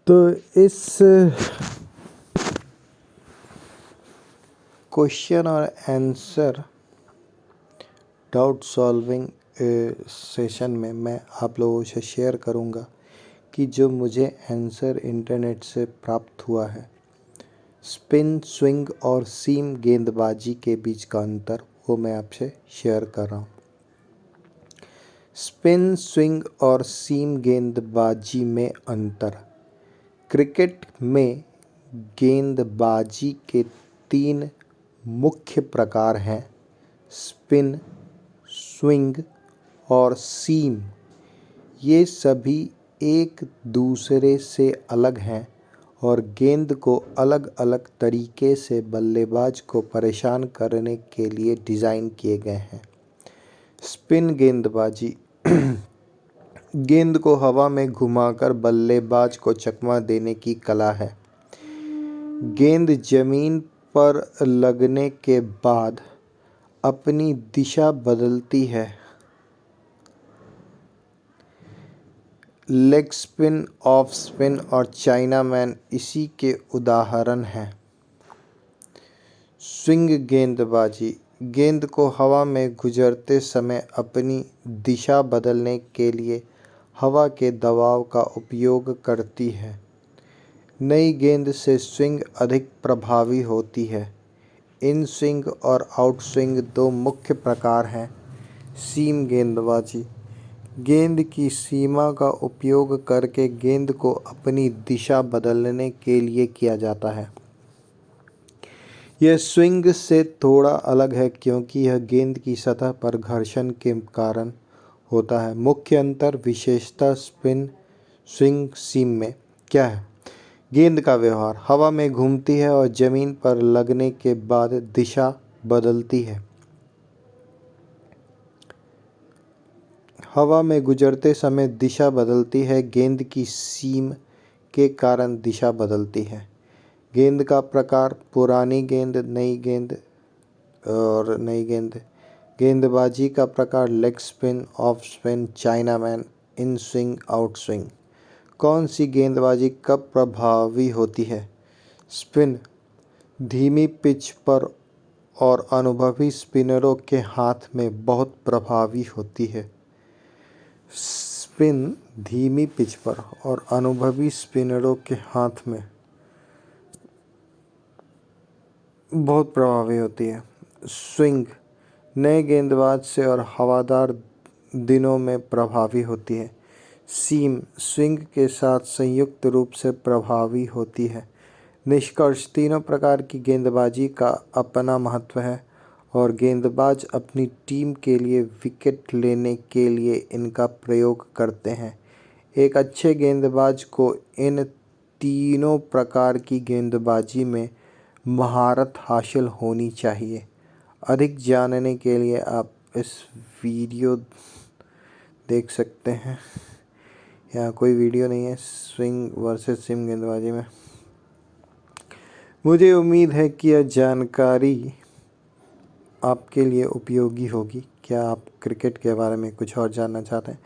तो इस क्वेश्चन और आंसर डाउट सॉल्विंग सेशन में मैं आप लोगों से शेयर करूंगा कि जो मुझे आंसर इंटरनेट से प्राप्त हुआ है, स्पिन, स्विंग और सीम गेंदबाजी के बीच का अंतर, वो मैं आपसे शेयर कर रहा हूँ। स्पिन, स्विंग और सीम गेंदबाजी में अंतर। क्रिकेट में गेंदबाजी के 3 मुख्य प्रकार हैं: स्पिन, स्विंग और सीम। ये सभी एक दूसरे से अलग हैं और गेंद को अलग अलग तरीके से बल्लेबाज को परेशान करने के लिए डिज़ाइन किए गए हैं। स्पिन गेंदबाजी गेंद को हवा में घुमाकर बल्लेबाज को चकमा देने की कला है। गेंद जमीन पर लगने के बाद अपनी दिशा बदलती है। लेग स्पिन, ऑफ स्पिन और चाइनामैन इसी के उदाहरण हैं। स्विंग गेंदबाजी गेंद को हवा में गुजरते समय अपनी दिशा बदलने के लिए हवा के दबाव का उपयोग करती है। नई गेंद से स्विंग अधिक प्रभावी होती है। इन स्विंग और आउट स्विंग 2 मुख्य प्रकार हैं। सीम गेंदबाजी गेंद की सीमा का उपयोग करके गेंद को अपनी दिशा बदलने के लिए किया जाता है। यह स्विंग से थोड़ा अलग है क्योंकि यह गेंद की सतह पर घर्षण के कारण होता है। मुख्य अंतर विशेषता स्पिन, स्विंग, सीम में क्या है? गेंद का व्यवहार हवा में घूमती है और जमीन पर लगने के बाद दिशा बदलती है। हवा में गुजरते समय दिशा बदलती है। गेंद की सीम के कारण दिशा बदलती है। गेंद का प्रकार पुरानी गेंद, नई गेंद और नई गेंद। गेंदबाजी का प्रकार leg spin, off spin, chinaman, in swing, out swing. कौन सी गेंदबाजी कब प्रभावी होती है? स्पिन धीमी पिच पर और अनुभवी स्पिनरों के हाथ में बहुत प्रभावी होती है। स्पिन धीमी पिच पर और अनुभवी स्पिनरों के हाथ में बहुत प्रभावी होती है। स्विंग नए गेंदबाज से और हवादार दिनों में प्रभावी होती है। सीम स्विंग के साथ संयुक्त रूप से प्रभावी होती है। निष्कर्ष तीनों प्रकार की गेंदबाजी का अपना महत्व है और गेंदबाज अपनी टीम के लिए विकेट लेने के लिए इनका प्रयोग करते हैं। एक अच्छे गेंदबाज को इन तीनों प्रकार की गेंदबाजी में महारत हासिल होनी चाहिए। अधिक जानने के लिए आप इस वीडियो देख सकते हैं। यहाँ कोई वीडियो नहीं है स्विंग वर्सेस सिम गेंदबाजी में। मुझे उम्मीद है कि यह जानकारी आपके लिए उपयोगी होगी। क्या आप क्रिकेट के बारे में कुछ और जानना चाहते हैं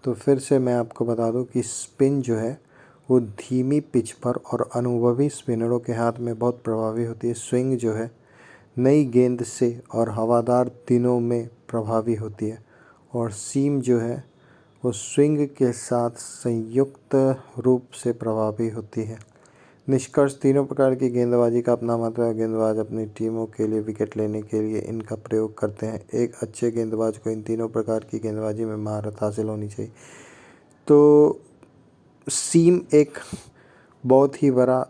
तो फिर से मैं आपको बता दूं कि स्पिन जो है वो धीमी पिच पर और अनुभवी स्पिनरों के हाथ में बहुत प्रभावी होती है। स्विंग जो है नई गेंद से और हवादार दिनों में प्रभावी होती है और सीम जो है वो स्विंग के साथ संयुक्त रूप से प्रभावी होती है। निष्कर्ष तीनों प्रकार की गेंदबाजी का अपना महत्व है। गेंदबाज अपनी टीमों के लिए विकेट लेने के लिए इनका प्रयोग करते हैं। एक अच्छे गेंदबाज को इन तीनों प्रकार की गेंदबाजी में महारत हासिल होनी चाहिए। तो सीम एक बहुत ही बड़ा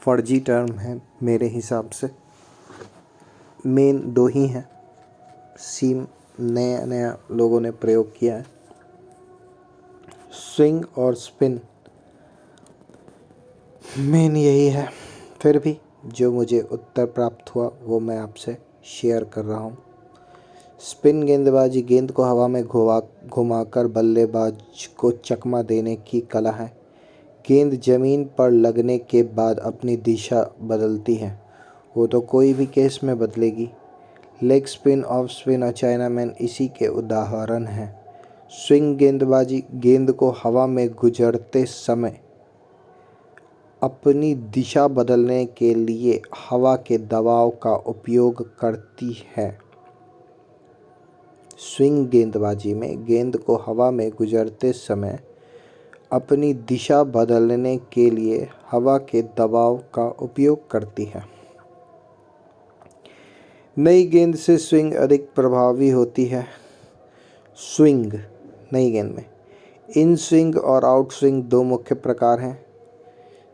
फर्जी टर्म है मेरे हिसाब से। मेन 2 ही हैं। सीम नया नया लोगों ने प्रयोग किया है। स्विंग और स्पिन मेन यही है। फिर भी जो मुझे उत्तर प्राप्त हुआ वो मैं आपसे शेयर कर रहा हूँ। स्पिन गेंदबाजी गेंद को हवा में घुमाकर बल्लेबाज को चकमा देने की कला है। गेंद जमीन पर लगने के बाद अपनी दिशा बदलती है। वो तो कोई भी केस में बदलेगी। लेग स्पिन, ऑफ स्पिन और चाइनामैन इसी के उदाहरण हैं। स्विंग गेंदबाजी गेंद को हवा में गुजरते समय अपनी दिशा बदलने के लिए हवा के दबाव का उपयोग करती है। स्विंग गेंदबाजी में गेंद को हवा में गुजरते समय अपनी दिशा बदलने के लिए हवा के दबाव का उपयोग करती है। नई गेंद से स्विंग अधिक प्रभावी होती है। स्विंग नई गेंद में इन स्विंग और आउट स्विंग दो मुख्य प्रकार हैं।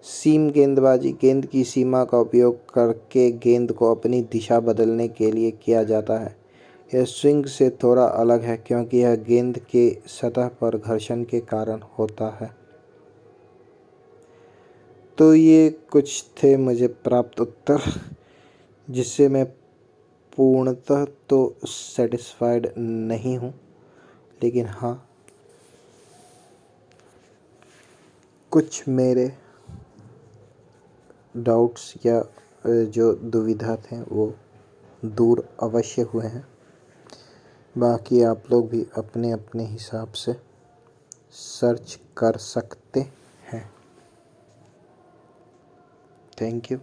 सीम गेंदबाजी गेंद की सीमा का उपयोग करके गेंद को अपनी दिशा बदलने के लिए किया जाता है। यह स्विंग से थोड़ा अलग है क्योंकि यह गेंद के सतह पर घर्षण के कारण होता है। तो ये कुछ थे मुझे प्राप्त उत्तर, जिससे मैं पूर्णतः तो सेटिस्फाइड नहीं हूँ, लेकिन हाँ कुछ मेरे डाउट्स या जो दुविधा थे वो दूर अवश्य हुए हैं। बाकी आप लोग भी अपने अपने हिसाब से सर्च कर सकते हैं। Thank you.